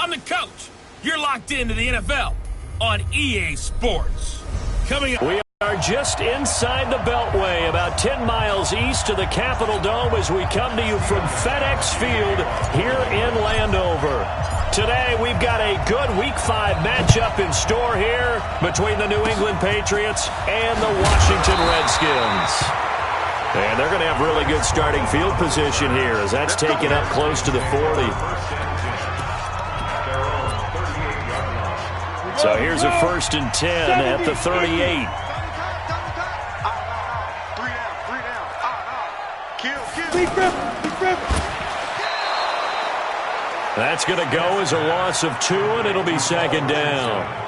I'm the coach. You're locked into the NFL on EA Sports. Coming up. We are just inside the Beltway, about 10 miles east of the Capitol Dome as we come to you from FedEx Field here in Landover. Today, we've got a good Week 5 matchup in store here between the New England Patriots and the Washington Redskins. And they're going to have really good starting field position here as that's taken up close to the 40. So here's a 1st and 10 at the 38. That's going to go as a loss of 2, and it'll be 2nd down.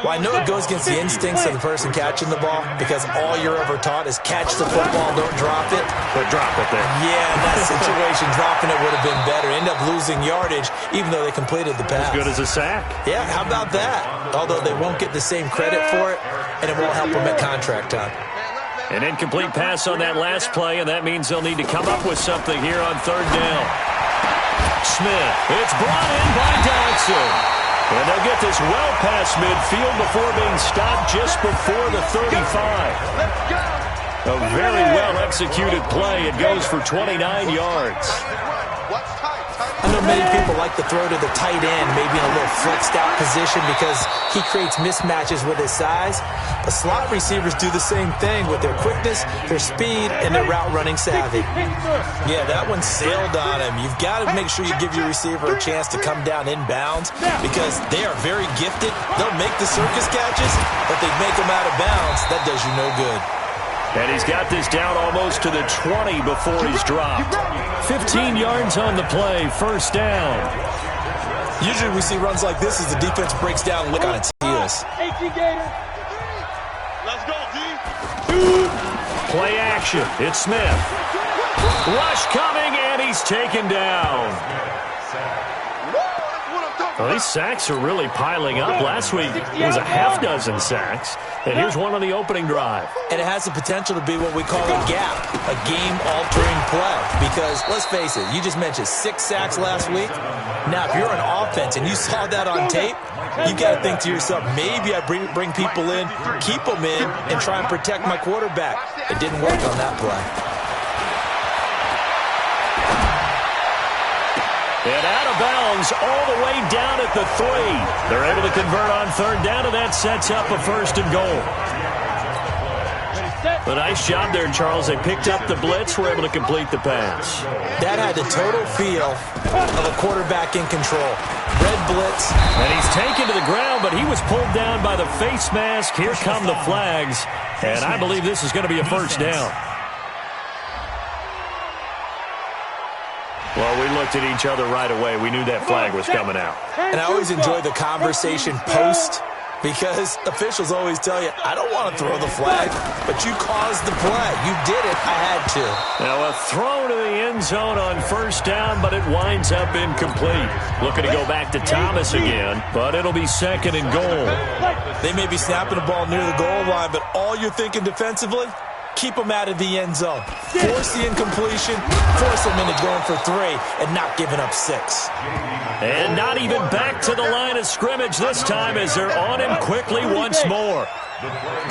Well, I know it goes against the instincts of the person catching the ball because all you're ever taught is catch the football, don't drop it. But drop it there. Yeah, in that situation, dropping it would have been better. End up losing yardage, even though they completed the pass. As good as a sack. Yeah, how about that? Although they won't get the same credit for it, and it won't help them at contract time. An incomplete pass on that last play, and that means they'll need to come up with something here on 3rd down. Smith. It's brought in by Dodson. And they'll get this well past midfield before being stopped just before the 35. A very well-executed play. It goes for 29 yards. I know many people like to throw to the tight end, maybe in a little flexed-out position because he creates mismatches with his size. But slot receivers do the same thing with their quickness, their speed, and their route-running savvy. Yeah, that one sailed on him. You've got to make sure you give your receiver a chance to come down inbounds because they are very gifted. They'll make the circus catches, but they make them out of bounds. That does you no good. And he's got this down almost to the 20 before he's dropped. 15 yards on the play, 1st down. Usually we see runs like this as the defense breaks down and look on its heels. Let's go, D. Play action. It's Smith. Rush coming, and he's taken down. Well, these sacks are really piling up. Last week, it was a half-dozen sacks. And here's one on the opening drive. And it has the potential to be what we call a gap, a game-altering play. Because, let's face it, you just mentioned 6 sacks last week. Now, if you're an offense and you saw that on tape, you got to think to yourself, maybe I bring people in, keep them in, and try and protect my quarterback. It didn't work on that play. And out of bounds all the way down at the 3. They're able to convert on 3rd down, and that sets up a 1st and goal. A nice job there, Charles. They picked up the blitz, were able to complete the pass. That had the total feel of a quarterback in control. Red blitz. And he's taken to the ground, but he was pulled down by the face mask. Here come the flags, and I believe this is going to be a 1st down. Well, we looked at each other right away. We knew that flag was coming out. And I always enjoy the conversation post because officials always tell you, I don't want to throw the flag, but you caused the play. You did it. I had to. Now a throw to the end zone on 1st down, but it winds up incomplete. Looking to go back to Thomas again, but it'll be 2nd and goal. They may be snapping the ball near the goal line, but all you're thinking defensively, keep them out of the end zone. Force the incompletion, force them into going for 3, and not giving up 6. And not even back to the line of scrimmage this time as they're on him quickly once more.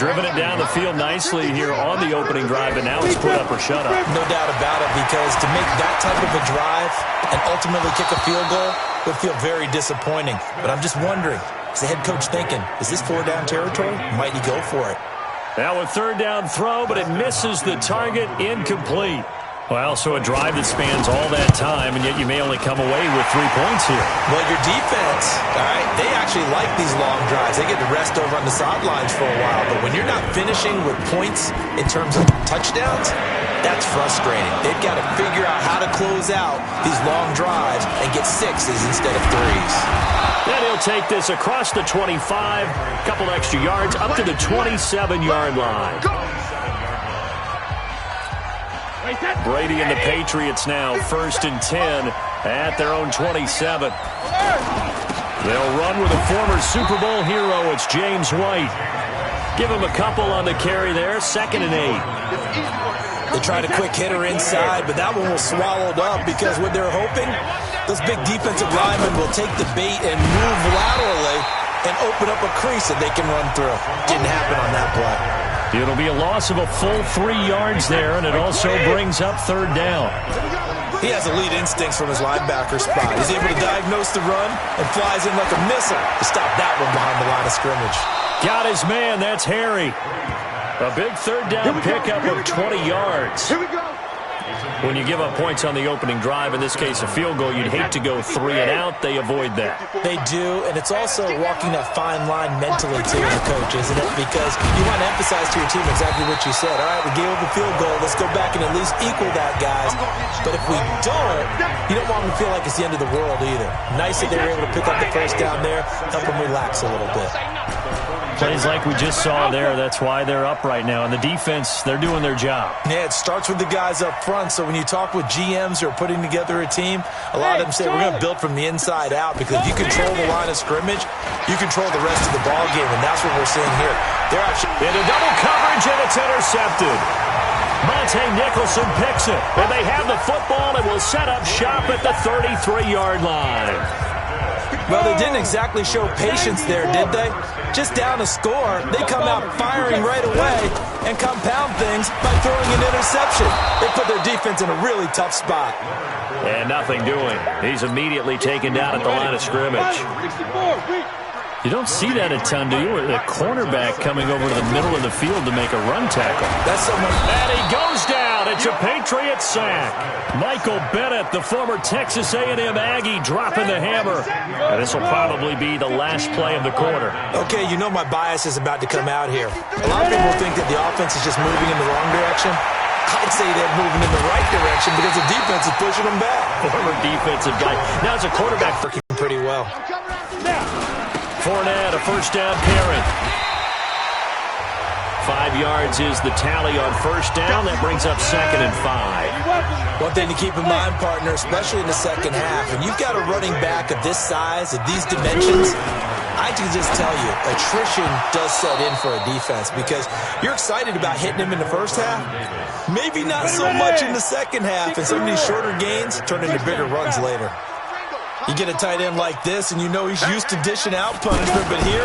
Driven it down the field nicely here on the opening drive, and now it's put up or shut up. No doubt about it, because to make that type of a drive and ultimately kick a field goal would feel very disappointing. But I'm just wondering, is the head coach thinking, is this 4-down territory? Might he go for it? Now a 3rd down throw, but it misses the target, incomplete. Well, so a drive that spans all that time, and yet you may only come away with 3 points here. Well, your defense, all right, they actually like these long drives. They get to rest over on the sidelines for a while, but when you're not finishing with points in terms of touchdowns, that's frustrating. They've got to figure out how to close out these long drives and get 6s instead of 3s. Then he'll take this across the 25, a couple extra yards, up to the 27-yard line. Brady and the Patriots now 1st and 10 at their own 27. They'll run with a former Super Bowl hero. It's James White. Give him a couple on the carry there. 2nd and 8. They tried a quick hitter inside, but that one was swallowed up because what they're hoping, those big defensive linemen will take the bait and move laterally and open up a crease that they can run through. Didn't happen on that play. It'll be a loss of a full 3 yards there, and it also brings up third down. He has elite instincts from his linebacker spot. He's able to diagnose the run and flies in like a missile to stop that one behind the line of scrimmage. Got his man. That's Harry. A big third down pickup of 20 yards. Here we go. When you give up points on the opening drive, in this case a field goal, you'd hate to go 3 and out. They avoid that. They do, and it's also walking that fine line mentally too, the coach, isn't it? Because you want to emphasize to your team exactly what you said. All right, we gave up a field goal. Let's go back and at least equal that, guys. But if we don't, you don't want them to feel like it's the end of the world either. Nice that they were able to pick up the first down there, help them relax a little bit. Plays like we just saw there, that's why they're up right now. And the defense, they're doing their job. Yeah, it starts with the guys up front. So when you talk with GMs who are putting together a team, a lot of them say, we're going to build from the inside out, because if you control the line of scrimmage, you control the rest of the ball game, and that's what we're seeing here. They're actually into double coverage, and it's intercepted. Monte Nicholson picks it, and they have the football and will set up shop at the 33-yard line. Well, they didn't exactly show patience there, did they? Just down a score, they come out firing right away and compound things by throwing an interception. They put their defense in a really tough spot. And nothing doing. He's immediately taken down at the line of scrimmage. You don't see that a ton, do you? The cornerback coming over to the middle of the field to make a run tackle. That's someone. And he goes down. It's a Patriots sack. Michael Bennett, the former Texas A&M Aggie, dropping the hammer. And this will probably be the last play of the quarter. Okay, you know my bias is about to come out here. A lot of people think that the offense is just moving in the wrong direction. I'd say they're moving in the right direction because the defense is pushing them back. Former defensive guy. Now it's a quarterback working pretty well. Fournette, a first down carry. 5 yards is the tally on first down. That brings up 2nd and 5. One thing to keep in mind, partner, especially in the second half, when you've got a running back of this size, of these dimensions, I can just tell you, attrition does set in for a defense, because you're excited about hitting him in the first half. Maybe not so much in the second half, and some of these shorter gains turn into bigger runs later. You get a tight end like this, and you know he's used to dishing out punishment, but here,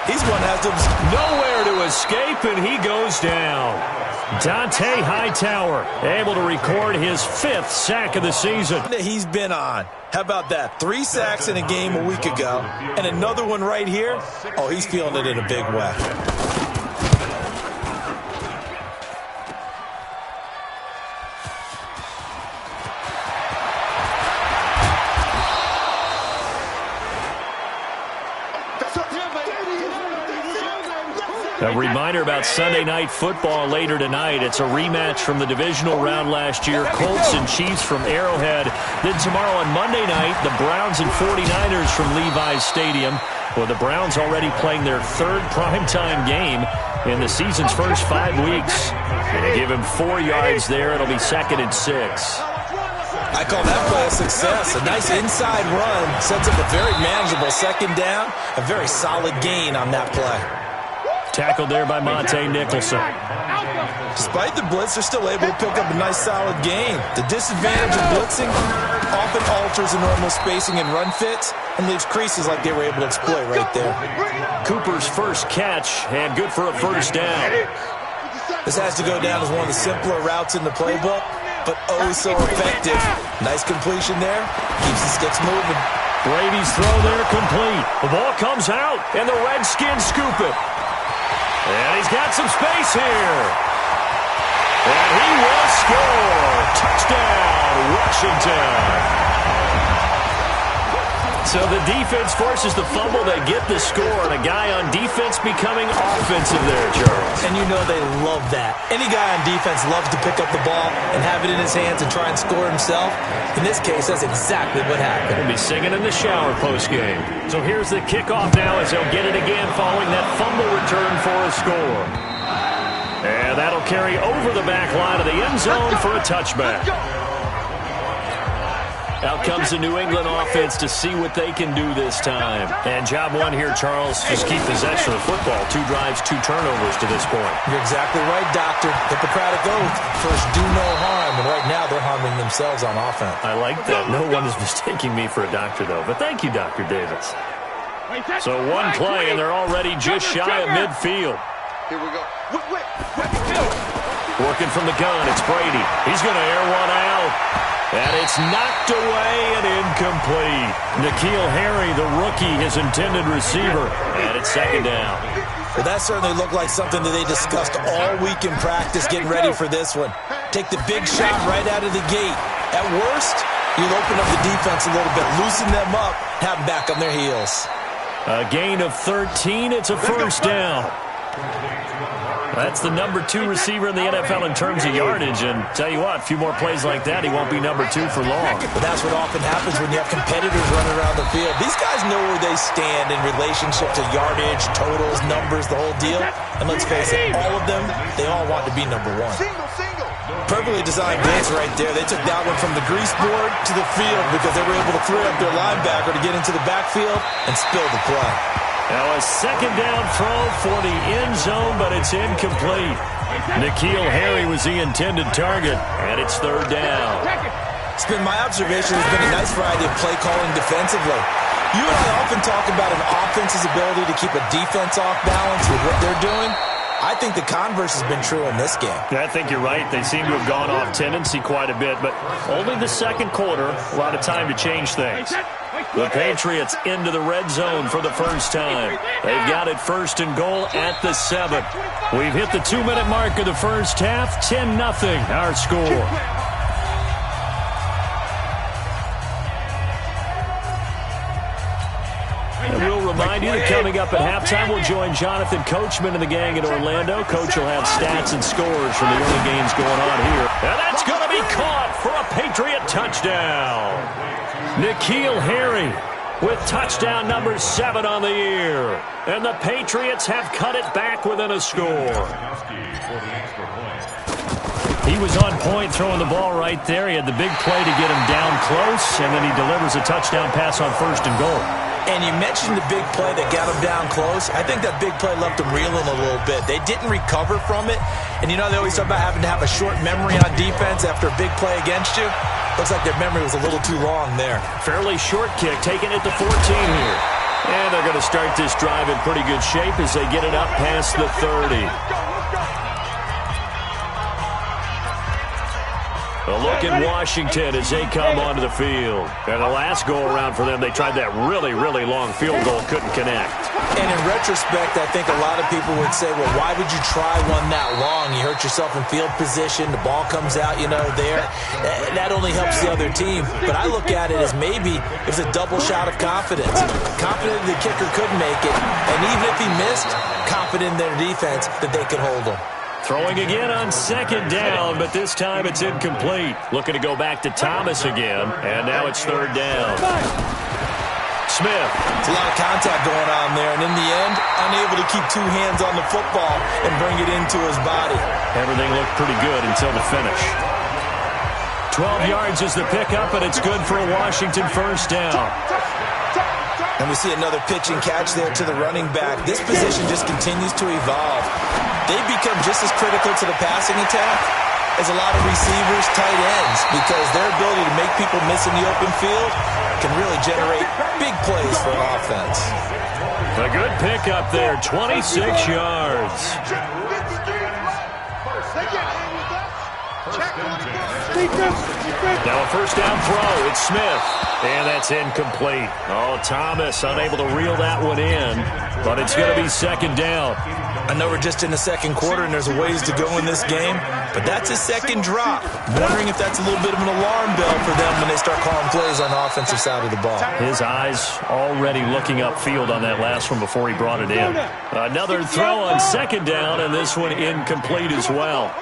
he's one that has to nowhere to escape, and he goes down. Dante Hightower able to record his 5th sack of the season. He's been on. How about that? 3 sacks in a game a week ago, and another one right here. Oh, he's feeling it in a big way. A reminder about Sunday Night Football later tonight. It's a rematch from the divisional round last year. Colts and Chiefs from Arrowhead. Then tomorrow on Monday night, the Browns and 49ers from Levi's Stadium. Well, the Browns already playing their 3rd primetime game in the season's first 5 weeks. They give him 4 yards there. It'll be 2nd and 6. I call that play a success. A nice inside run sets up a very manageable 2nd down. A very solid gain on that play. Tackled there by Monte Nicholson. Despite the blitz, they're still able to pick up a nice solid gain. The disadvantage of blitzing often alters the normal spacing and run fits and leaves creases like they were able to exploit right there. Cooper's first catch, and good for a first down. This has to go down as one of the simpler routes in the playbook, but oh so effective. Nice completion there. Keeps the sticks moving. Brady's throw there complete. The ball comes out, and the Redskins scoop it. And he's got some space here. And he will score. Touchdown, Washington. So the defense forces the fumble. They get the score. And a guy on defense becoming offensive there, Charles. And you know they love that. Any guy on defense loves to pick up the ball and have it in his hands and try and score himself. In this case, that's exactly what happened. He'll be singing in the shower postgame. So here's the kickoff now as he'll get it again following that fumble return for a score. And that'll carry over the back line of the end zone for a touchback. Out comes the New England offense to see what they can do this time. And job one here, Charles, just keep possession of the football. 2 drives, 2 turnovers to this point. You're exactly right, Doctor. Hippocratic oath. First, do no harm. And right now, they're harming themselves on offense. I like that. No one is mistaking me for a doctor, though. But thank you, Dr. Davis. So one play, and they're already just shy of midfield. Here we go. Working from the gun, it's Brady. He's going to air one out. And it's knocked away and incomplete. N'Keal Harry, the rookie, his intended receiver. And it's second down. Well, that certainly looked like something that they discussed all week in practice, getting ready for this one. Take the big shot right out of the gate. At worst, you'll open up the defense a little bit, loosen them up, have them back on their heels. A gain of 13. It's a first down. That's the number 2 receiver in the NFL in terms of yardage. And tell you what, a few more plays like that, he won't be number 2 for long. But that's what often happens when you have competitors running around the field. These guys know where they stand in relationship to yardage, totals, numbers, the whole deal. And let's face it, all of them, they all want to be number 1. Perfectly designed blitz right there. They took that one from the grease board to the field because they were able to throw up their linebacker to get into the backfield and spill the play. Now a second down throw for the end zone, but it's incomplete. N'Keal Harry was the intended target, and it's third down. It's been my observation. There's been a nice variety of play calling defensively. You and I often talk about an offense's ability to keep a defense off balance with what they're doing. I think the converse has been true in this game. I think you're right. They seem to have gone off tendency quite a bit, but only the second quarter, a lot of time to change things. The Patriots into the red zone for the first time. They've got it first and goal at the 7. We've hit the 2-minute mark of the first half. 10-0 our score. And we'll remind you that coming up at halftime, we'll join Jonathan Coachman and the gang in Orlando. Coach will have stats and scores from the early games going on here. And that's going to be caught for a Patriot touchdown. N'Keal Harry with touchdown number 7 on the year. And the Patriots have cut it back within a score. He was on point throwing the ball right there. He had the big play to get him down close, and then he delivers a touchdown pass on first and goal. And you mentioned the big play that got him down close. I think that big play left him reeling a little bit. They didn't recover from it. And you know they always talk about having to have a short memory on defense after a big play against you. Looks like their memory was a little too long there. Fairly short kick, taking it to 14 here. And they're going to start this drive in pretty good shape as they get it up past the 30. A look at Washington as they come onto the field. And the last go-around for them, they tried that really, really long field goal, couldn't connect. And in retrospect, I think a lot of people would say, well, why would you try one that long? You hurt yourself in field position, the ball comes out, there. That only helps the other team. But I look at it as maybe it was a double shot of confidence. Confident the kicker could make it, and even if he missed, confident in their defense that they could hold him. Throwing again on second down, but this time it's incomplete. Looking to go back to Thomas again, and now it's third down. Smith. It's a lot of contact going on there, and in the end, unable to keep 2 hands on the football and bring it into his body. Everything looked pretty good until the finish. 12 yards is the pickup, and it's good for a Washington first down. And we see another pitch and catch there to the running back. This position just continues to evolve. They've become just as critical to the passing attack as a lot of receivers, tight ends, because their ability to make people miss in the open field can really generate big plays for offense. A good pickup there, 26 yards. Now a first down throw. It's Smith. And that's incomplete. Oh, Thomas unable to reel that one in. But it's going to be second down. I know we're just in the second quarter and there's a ways to go in this game, but that's a second drop. I'm wondering if that's a little bit of an alarm bell for them when they start calling plays on the offensive side of the ball. His eyes already looking upfield on that last one before he brought it in. Another throw on second down, and this one incomplete as well.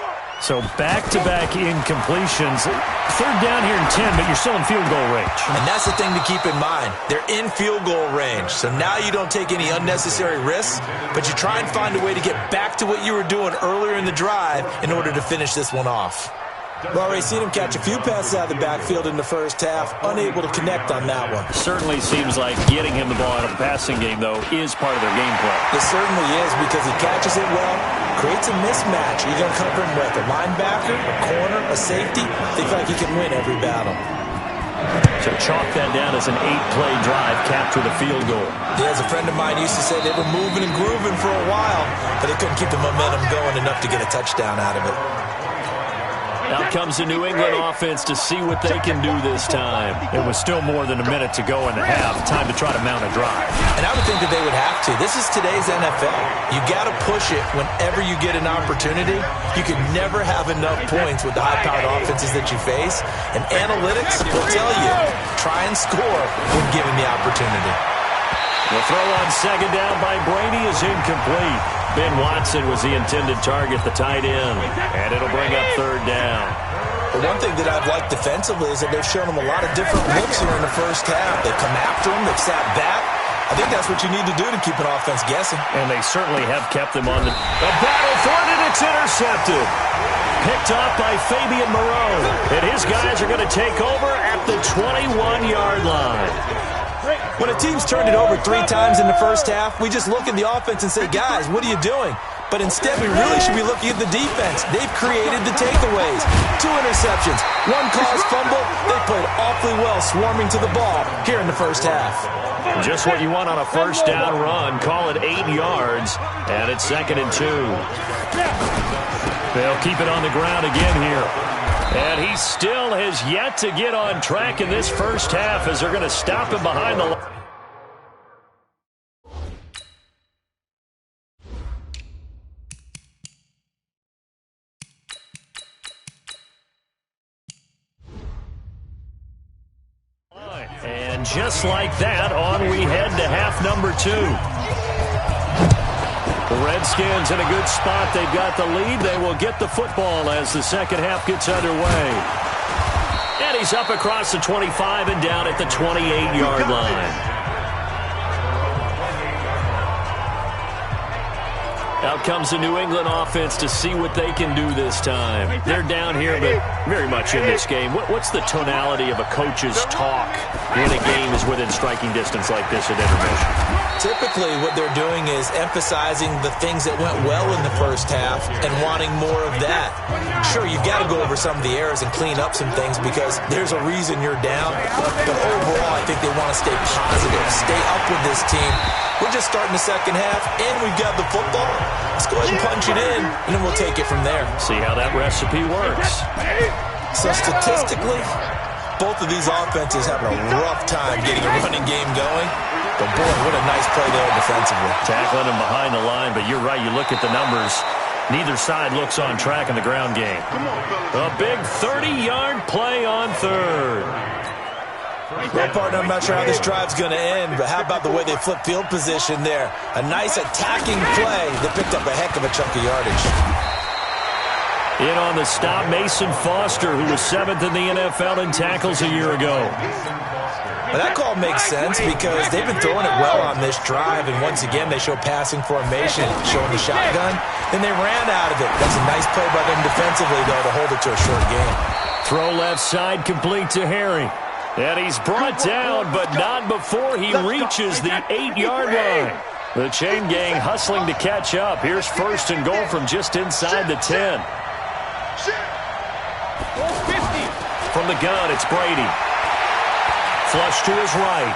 So back-to-back incompletions. Third down here in 10, but you're still in field goal range. And that's the thing to keep in mind. They're in field goal range. So now you don't take any unnecessary risks, but you try and find a way to get back to what you were doing earlier in the drive in order to finish this one off. We've already seen him catch a few passes out of the backfield in the first half, unable to connect on that one. Certainly seems like getting him the ball out of the passing game, though, is part of their game plan. It certainly is, because he catches it well, creates a mismatch. You're going to cover him with a linebacker, a corner, a safety. They feel like he can win every battle. So chalk that down as an 8-play drive, capture the field goal. Yeah, as a friend of mine used to say, they were moving and grooving for a while, but they couldn't keep the momentum going enough to get a touchdown out of it. Out comes the New England offense to see what they can do this time. It was still more than a minute to go in the half. Time to try to mount a drive. And I would think that they would have to. This is today's NFL. You got to push it whenever you get an opportunity. You can never have enough points with the high-powered offenses that you face. And analytics will tell you, try and score when given the opportunity. The throw on second down by Brady is incomplete. Ben Watson was the intended target, the tight end, and it'll bring up third down. But one thing that I've liked defensively is that they've shown them a lot of different looks here in the first half. They've come after him, they've sat back. I think that's what you need to do to keep an offense guessing. And they certainly have kept them on the battle for it, and it's intercepted. Picked off by Fabian Moreau. And his guys are going to take over at the 21-yard line. When a team's turned it over 3 times in the first half, we just look at the offense and say, guys, what are you doing? But instead, we really should be looking at the defense. They've created the takeaways. 2 interceptions, 1 caused fumble. They played awfully well swarming to the ball here in the first half. Just what you want on a first down run. Call it 8 yards, and it's 2nd and 2. They'll keep it on the ground again here. And he still has yet to get on track in this first half as they're going to stop him behind the line. And just like that, on we head to half number 2. The Redskins in a good spot. They've got the lead. They will get the football as the second half gets underway. And he's up across the 25 and down at the 28-yard line. Out comes the New England offense to see what they can do this time. They're down here, but very much in this game. What's the tonality of a coach's talk when a game is within striking distance like this at intermission? Typically, what they're doing is emphasizing the things that went well in the first half and wanting more of that. Sure, you've got to go over some of the errors and clean up some things because there's a reason you're down. But overall, I think they want to stay positive, stay up with this team. We're just starting the second half, and we've got the football. Let's go ahead and punch it in, and then we'll take it from there. See how that recipe works. So statistically, both of these offenses having a rough time getting a running game going. But, boy, what a nice play there defensively. Tackling him behind the line, but you're right. You look at the numbers. Neither side looks on track in the ground game. A big 30-yard play on third. Well, partner, I'm not sure how this drive's going to end, but how about the way they flip field position there? A nice attacking play that picked up a heck of a chunk of yardage. In on the stop, Mason Foster, who was 7th in the NFL in tackles a year ago. Well, that call makes sense because they've been throwing it well on this drive, and once again, they show passing formation, showing the shotgun, and they ran out of it. That's a nice play by them defensively, though, to hold it to a short game. Throw left side complete to Harry. And he's brought down, but not before he reaches the 8-yard line. The chain gang hustling to catch up. Here's 1st and goal from just inside the 10. From the gun, it's Brady. Flush to his right.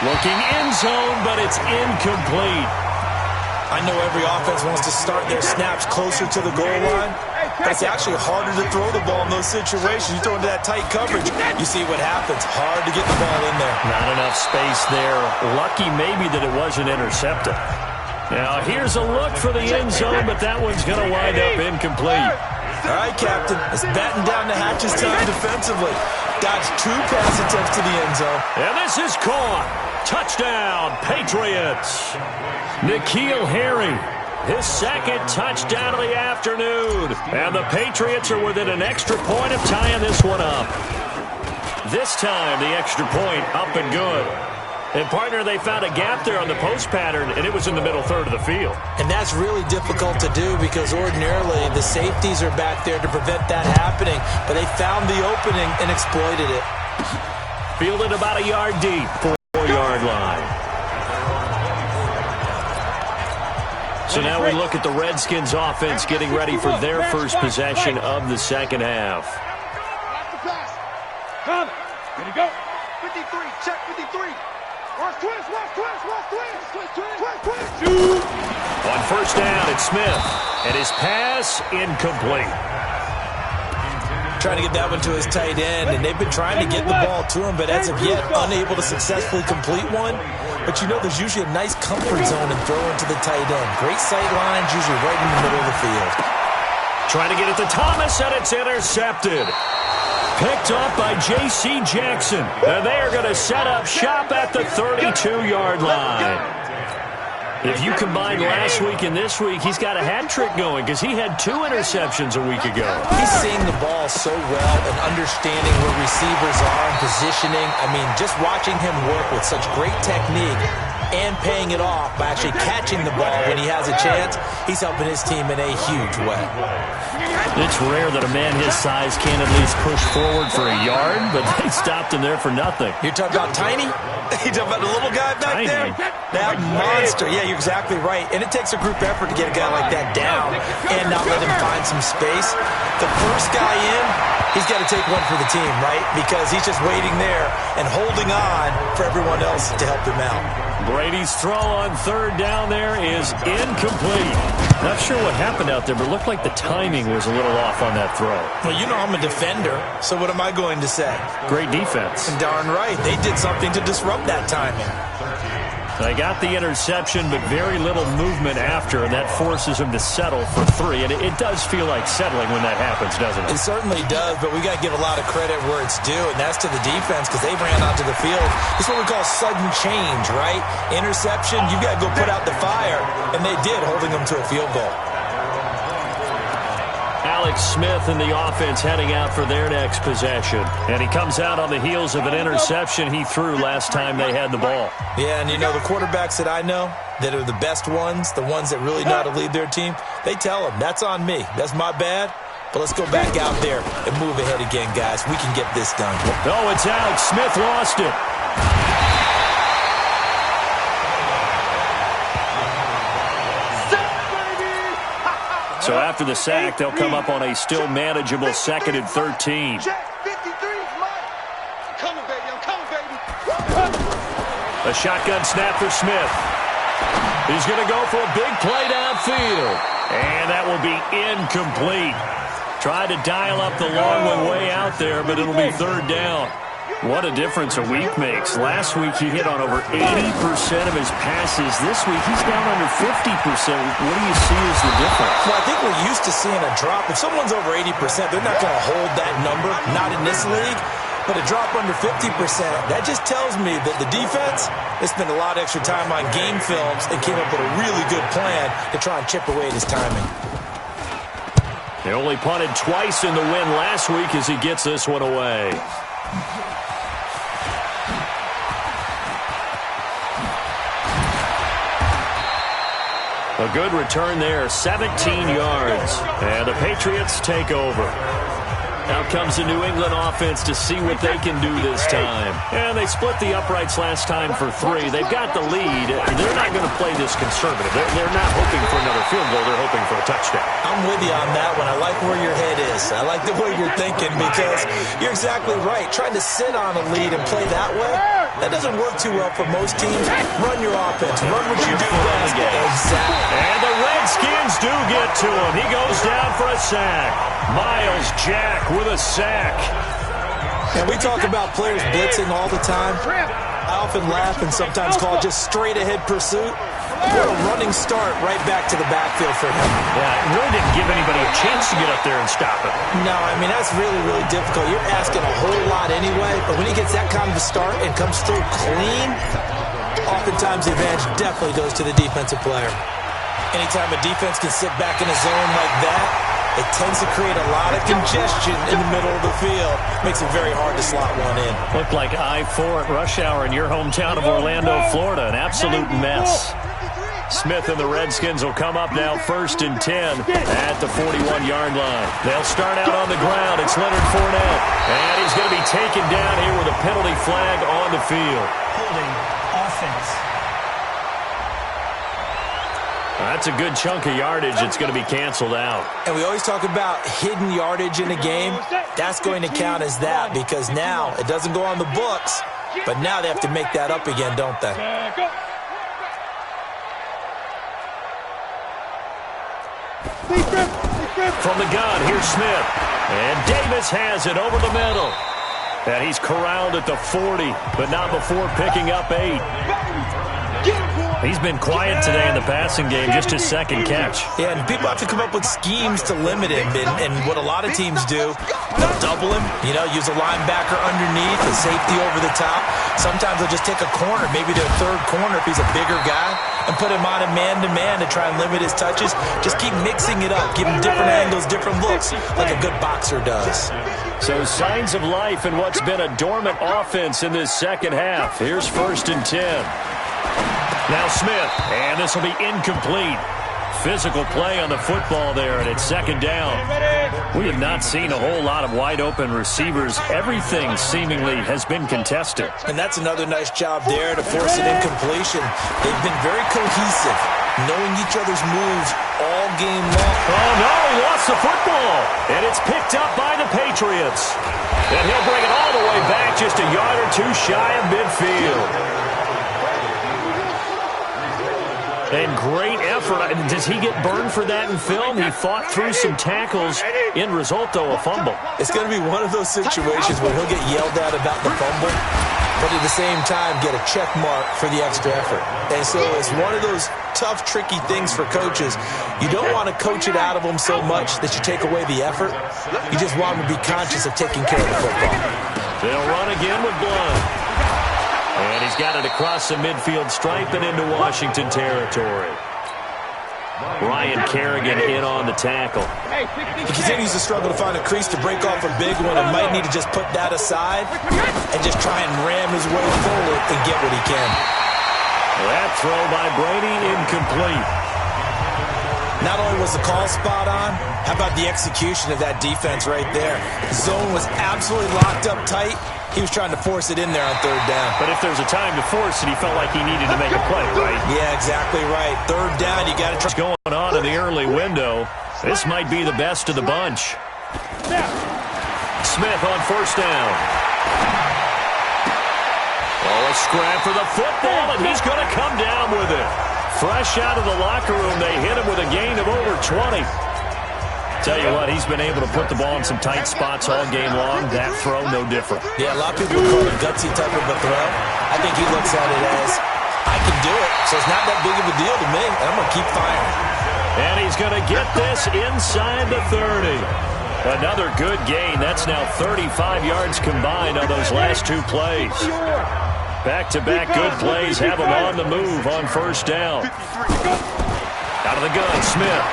Looking end zone, but it's incomplete. I know every offense wants to start their snaps closer to the goal line, but it's actually harder to throw the ball in those situations. You throw into that tight coverage, you see what happens. Hard to get the ball in there. Not enough space there. Lucky maybe that it wasn't intercepted. Now here's a look for the end zone, but that one's going to wind up incomplete. All right, Captain. It's batten down the hatches time defensively. Dodged 2 pass attempts to the end zone. And this is caught. Touchdown, Patriots. N'Keal Harry, his 2nd touchdown of the afternoon. And the Patriots are within an extra point of tying this one up. This time, the extra point up and good. And, partner, they found a gap there on the post pattern, and it was in the middle third of the field. And that's really difficult to do because ordinarily the safeties are back there to prevent that happening. But they found the opening and exploited it. Fielded about a yard deep, 4-yard line. So now we look at the Redskins offense getting ready for their first possession of the second half. Come. Ready to go. 53. Check 53. Watch twist. Watch twist. Watch twist. Twist. Twist. Twist. Shoot. On first down, it's Smith. And his pass incomplete. Trying to get that one to his tight end, and they've been trying to get the ball to him, but as of yet, unable to successfully complete one. But you know there's usually a nice comfort zone in throwing to the tight end. Great sight lines, usually right in the middle of the field. Trying to get it to Thomas, and it's intercepted. Picked off by J.C. Jackson. And they are going to set up shop at the 32-yard line. If you combine last week and this week, he's got a hat trick going because he had 2 interceptions a week ago. He's seeing the ball so well and understanding where receivers are and positioning. I mean, just watching him work with such great technique and paying it off by actually catching the ball when he has a chance, he's helping his team in a huge way. It's rare that a man his size can't at least push forward for a yard, but they stopped him there for nothing. You're talking about Tiny? You're talking about the little guy back there? That monster. Yeah, you're exactly right. And it takes a group effort to get a guy like that down and not let him find some space. The first guy in, he's got to take one for the team, right? Because he's just waiting there and holding on for everyone else to help him out. Brady's throw on third down there is incomplete. Not sure what happened out there, but it looked like the timing was a little off on that throw. Well, you know I'm a defender, so what am I going to say? Great defense. And darn right, they did something to disrupt that timing. They got the interception, but very little movement after, and that forces him to settle for 3. And it does feel like settling when that happens, doesn't it? It certainly does, but we got to give a lot of credit where it's due, and that's to the defense because they ran onto the field. This is what we call sudden change, right? Interception, you got to go put out the fire, and they did, holding them to a field goal. Alex Smith and the offense heading out for their next possession. And he comes out on the heels of an interception he threw last time they had the ball. Yeah, and you know, the quarterbacks that I know that are the best ones, the ones that really know how to lead their team, they tell them, that's on me. That's my bad. But let's go back out there and move ahead again, guys. We can get this done. Oh, it's out. Smith lost it. So after the sack, they'll come up on a still manageable 2nd and 13. A shotgun snap for Smith. He's going to go for a big play downfield. And that will be incomplete. Tried to dial up the long one way out there, but it'll be 3rd down. What a difference a week makes. Last week he hit on over 80% of his passes. This week he's down under 50%. What do you see as the difference? Well, I think we're used to seeing a drop. If someone's over 80%, they're not going to hold that number, not in this league. But a drop under 50%, that just tells me that the defense, they spent a lot of extra time on game films and came up with a really good plan to try and chip away at his timing. They only punted twice in the win last week as he gets this one away. A good return there, 17 yards. And the Patriots take over. Out comes the New England offense to see what they can do this time. And they split the uprights last time for 3. They've got the lead. They're not going to play this conservative. They're not hoping for another field goal. They're hoping for a touchdown. I'm with you on that one. I like where your head is. I like the way you're thinking because you're exactly right. Trying to sit on a lead and play that way, that doesn't work too well for most teams. Run your offense. Run what you do best. Exactly. And the Redskins do get to him. He goes down for a sack. Miles Jack with a sack. And we talk about players blitzing all the time. I often laugh and sometimes call it just straight-ahead pursuit. What a running start right back to the backfield for him. Yeah, it really didn't give anybody a chance to get up there and stop him. No, I mean, that's really, really difficult. You're asking a whole lot anyway, but when he gets that kind of a start and comes through clean, oftentimes the advantage definitely goes to the defensive player. Anytime a defense can sit back in a zone like that it tends to create a lot of congestion in the middle of the field. Makes it very hard to slot one in. Looked like I-4 at rush hour in your hometown of Orlando, Florida. An absolute mess. Smith and the Redskins will come up now 1st and 10 at the 41-yard line. They'll start out on the ground. It's Leonard Fournette. And he's going to be taken down here with a penalty flag on the field. Holding offense. That's a good chunk of yardage. It's going to be canceled out. And we always talk about hidden yardage in a game. That's going to count as that because now it doesn't go on the books, but now they have to make that up again, don't they? From the gun, here's Smith. And Davis has it over the middle. And he's corralled at the 40, but not before picking up 8. He's been quiet today in the passing game, just his second catch. Yeah, and people have to come up with schemes to limit him. And what a lot of teams do, they'll double him, use a linebacker underneath, a safety over the top. Sometimes they'll just take a corner, maybe their third corner if he's a bigger guy, and put him on a man-to-man to try and limit his touches. Just keep mixing it up, give him different angles, different looks, like a good boxer does. So signs of life in what's been a dormant offense in this second half. Here's 1st and 10. Now Smith, and this will be incomplete. Physical play on the football there, and it's 2nd down. We have not seen a whole lot of wide-open receivers. Everything seemingly has been contested. And that's another nice job there to force an incompletion. They've been very cohesive, knowing each other's moves all game long. Oh, no, he lost the football, and it's picked up by the Patriots. And he'll bring it all the way back just a yard or two shy of midfield. And great effort. Does he get burned for that in film? He fought through some tackles. End result, though, a fumble. It's going to be one of those situations where he'll get yelled at about the fumble, but at the same time get a check mark for the extra effort. And so it's one of those tough, tricky things for coaches. You don't want to coach it out of them so much that you take away the effort. You just want them to be conscious of taking care of the football. They'll run again with Blunt. And he's got it across the midfield stripe and into Washington territory. Ryan Kerrigan in on the tackle. He continues to struggle to find a crease to break off a big one and might need to just put that aside and just try and ram his way forward and get what he can. That throw by Brady incomplete. Not only was the call spot on, how about the execution of that defense right there? Zone was absolutely locked up tight. He was trying to force it in there on 3rd down. But if there's a time to force it, he felt like he needed to make a play, right? Yeah, exactly right. 3rd down, you got to try. What's going on in the early window? This might be the best of the bunch. Smith on 1st down. Oh, a scrap for the football, and he's going to come down with it. Fresh out of the locker room, they hit him with a gain of over 20. Tell you what, he's been able to put the ball in some tight spots all game long. That throw, no different. Yeah, a lot of people call it a gutsy type of a throw. I think he looks at it as, I can do it, so it's not that big of a deal to me, and I'm going to keep firing. And he's going to get this inside the 30. Another good gain. That's now 35 yards combined on those last 2 plays. Back-to-back good plays have him on the move on 1st down. Out of the gun, Smith.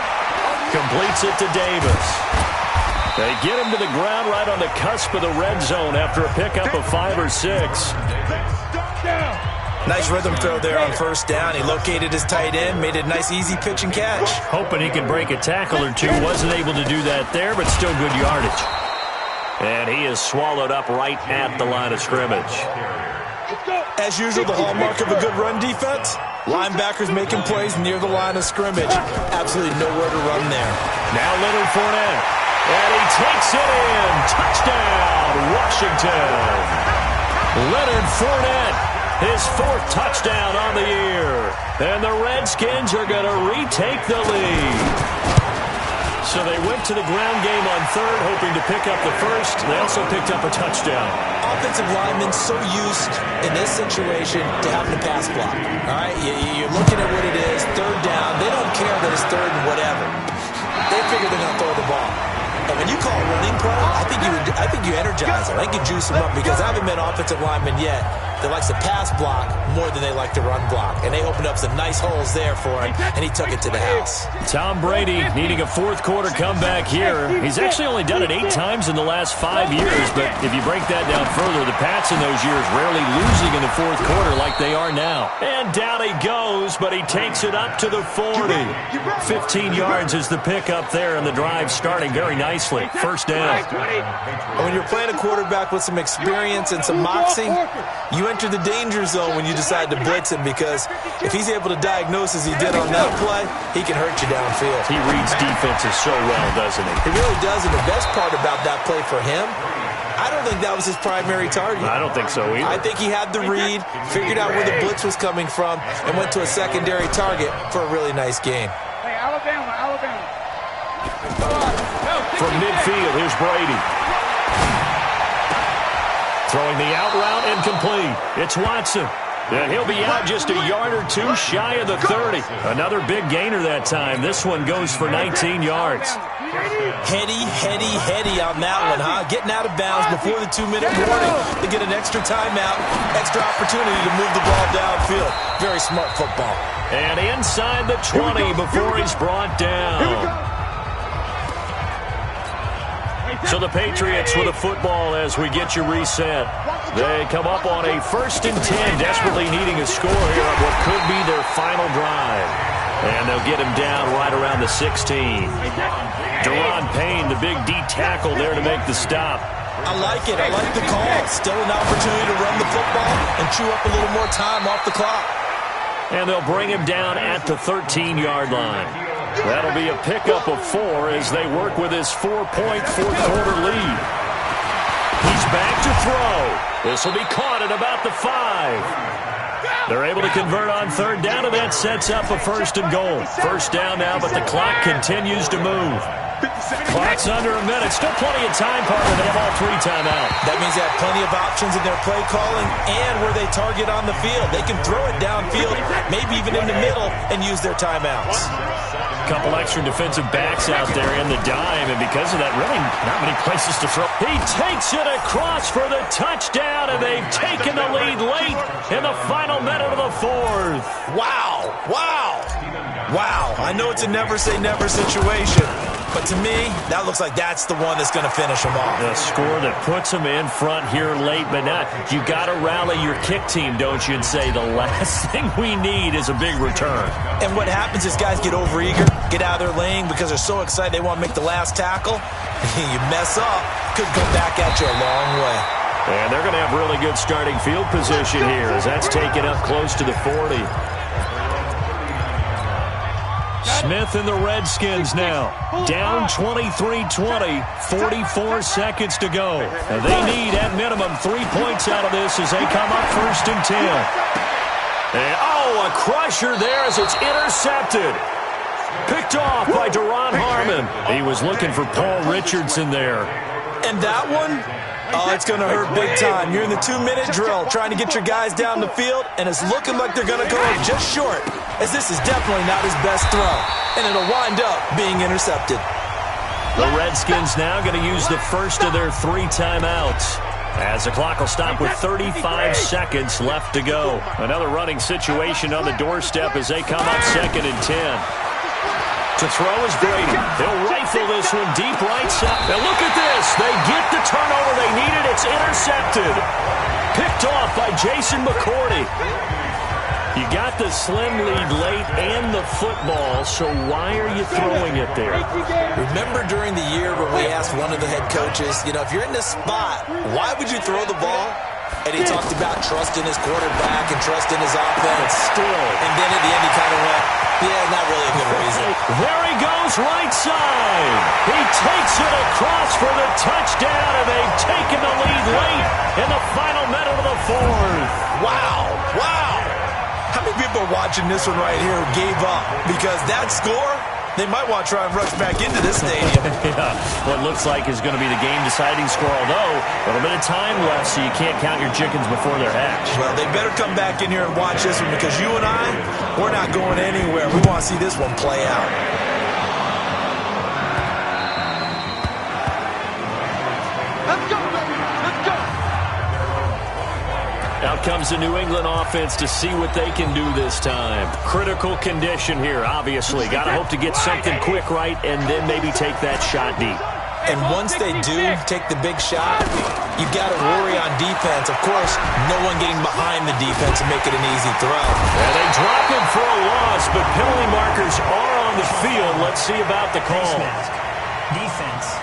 Completes it to Davis. They get him to the ground right on the cusp of the red zone after a pickup of 5 or 6. Nice rhythm throw there on 1st down. He located his tight end, made a nice easy pitch and catch. Hoping he could break a tackle or two. Wasn't able to do that there, but still good yardage. And he is swallowed up right at the line of scrimmage. As usual, the hallmark of a good run defense, linebackers making plays near the line of scrimmage. Absolutely nowhere to run there. Now Leonard Fournette. And he takes it in. Touchdown, Washington. Leonard Fournette, his 4th touchdown on the year. And the Redskins are going to retake the lead. So they went to the ground game on 3rd, hoping to pick up the 1st. They also picked up a touchdown. Offensive linemen so used in this situation to having a pass block. All right, you're looking at what it is, 3rd down. They don't care that it's 3rd and whatever. They figure they're going to throw the ball. And when you call a running play, I think you energize them. I think you juice them up because I haven't met offensive linemen yet that likes to pass block more than they like to run block. And they opened up some nice holes there for him, and he took it to the house. Tom Brady needing a fourth-quarter comeback here. He's actually only done it 8 times in the last 5 years, but if you break that down further, the Pats in those years rarely losing in the fourth quarter like they are now. And down he goes, but he takes it up to the 40. 15 yards is the pickup there, and the drive starting very nicely. First down. When you're playing a quarterback with some experience and some moxie, you enter the danger zone when you decide to blitz him, because if he's able to diagnose as he did on that play, he can hurt you downfield. He reads defenses so well, doesn't he? He really does, and the best part about that play for him, I don't think that was his primary target. I don't think so either. I think he had the read, figured out where the blitz was coming from, and went to a secondary target for a really nice game. Hey, Alabama. From midfield, here's Brady. Throwing the out route incomplete. It's Watson. And he'll be out just a yard or 2 shy of the 30. Another big gainer that time. This one goes for 19 yards. Heady on that one, huh? Getting out of bounds before the 2-minute warning to get an extra timeout, extra opportunity to move the ball downfield. Very smart football. And inside the 20 before he's brought down. So the Patriots with a football as we get you reset. They come up on a 1st and 10, desperately needing a score here on what could be their final drive. And they'll get him down right around the 16. Deron Payne, the big D tackle there to make the stop. I like it. I like the call. Still an opportunity to run the football and chew up a little more time off the clock. And they'll bring him down at the 13-yard line. That'll be a pickup of 4 as they work with his 4-point fourth-quarter lead. He's back to throw. This will be caught at about the 5. They're able to convert on 3rd down, and that sets up a 1st and goal. First down now, but the clock continues to move. Clock's under a minute. Still plenty of time, partner. They have all 3 timeouts. That means they have plenty of options in their play calling and where they target on the field. They can throw it downfield, maybe even in the middle, and use their timeouts. Couple extra defensive backs out there in the dime, and because of that, really not many places to throw. He takes it across for the touchdown, and they've taken the lead late in the final minute of the 4th. Wow. I know it's a never-say-never situation, but to me, that looks like that's the one that's going to finish them off. The score that puts them in front here late, but not. You got to rally your kick team, don't you, and say the last thing we need is a big return. And what happens is guys get overeager, get out of their lane because they're so excited they want to make the last tackle. You mess up, could come back at you a long way. And they're going to have really good starting field position here as that's taken up close to the 40. Smith and the Redskins now. Down 23-20, 44 seconds to go. They need, at minimum, 3 points out of this as they come up 1st and 10. And, a crusher there as it's intercepted. Picked off by Deron Harmon. He was looking for Paul Richardson there. And that one, it's going to hurt big time. You're in the 2-minute drill trying to get your guys down the field, and it's looking like they're going to go just short, as this is definitely not his best throw, and it'll wind up being intercepted. The Redskins now going to use the first of their 3 timeouts, as the clock will stop with 35 seconds left to go. Another running situation on the doorstep as they come up 2nd and 10. To throw is Brady. He'll rifle this one deep right side. Now look at this. They get the turnover they needed. It's intercepted. Picked off by Jason McCourty. You got the slim lead late and the football, so why are you throwing it there? Remember during the year when we asked one of the head coaches, if you're in this spot, why would you throw the ball? And he talked about trusting his quarterback and trusting his offense. Still. And then at the end he kind of went, not really a good reason. There he goes, right side. He takes it across for the touchdown, and they've taken the lead late in the final minute of the 4th. Wow. How many people are watching this one right here who gave up? Because that score, they might want to try and rush back into this stadium. Yeah, what looks like is going to be the game-deciding score, although a little bit of time left, so you can't count your chickens before they're hatched. Well, they better come back in here and watch this one, because you and I, we're not going anywhere. We want to see this one play out. comes the New England offense to see what they can do this time. Critical condition here, obviously. Got to hope to get something quick right and then maybe take that shot deep. And once they do take the big shot, you've got to worry on defense. Of course, no one getting behind the defense and make it an easy throw. And they drop him for a loss, but penalty markers are on the field. Let's see about the call. Defense.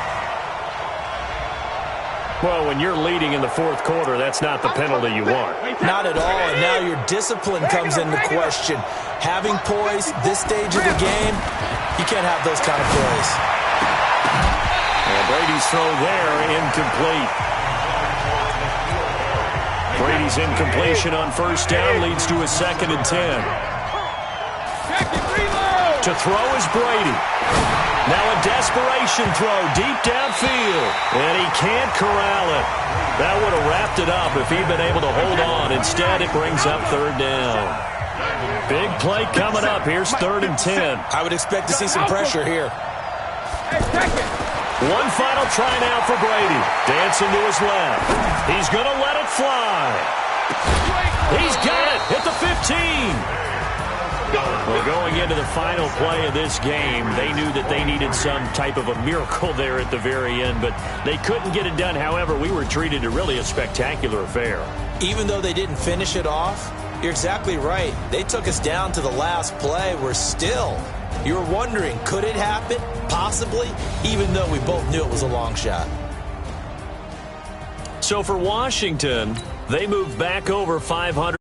Well, when you're leading in the fourth quarter, that's not the penalty you want. Not at all, and now your discipline comes into question. Having poise this stage of the game, you can't have those kind of plays. And Brady's throw there, incomplete. Brady's incompletion on first down leads to a 2nd and 10. To throw is Brady. Now a desperation throw deep downfield. And he can't corral it. That would have wrapped it up if he'd been able to hold on. Instead, it brings up 3rd down. Big play coming up. Here's 3rd and 10. I would expect to see some pressure here. One final try now for Brady. Dancing to his left. He's going to let it fly. He's got it at the 15. Well, going into the final play of this game, they knew that they needed some type of a miracle there at the very end, but they couldn't get it done. However, we were treated to really a spectacular affair. Even though they didn't finish it off, you're exactly right. They took us down to the last play. We're still, you were wondering, could it happen? Possibly, even though we both knew it was a long shot. So for Washington, they moved back over 500.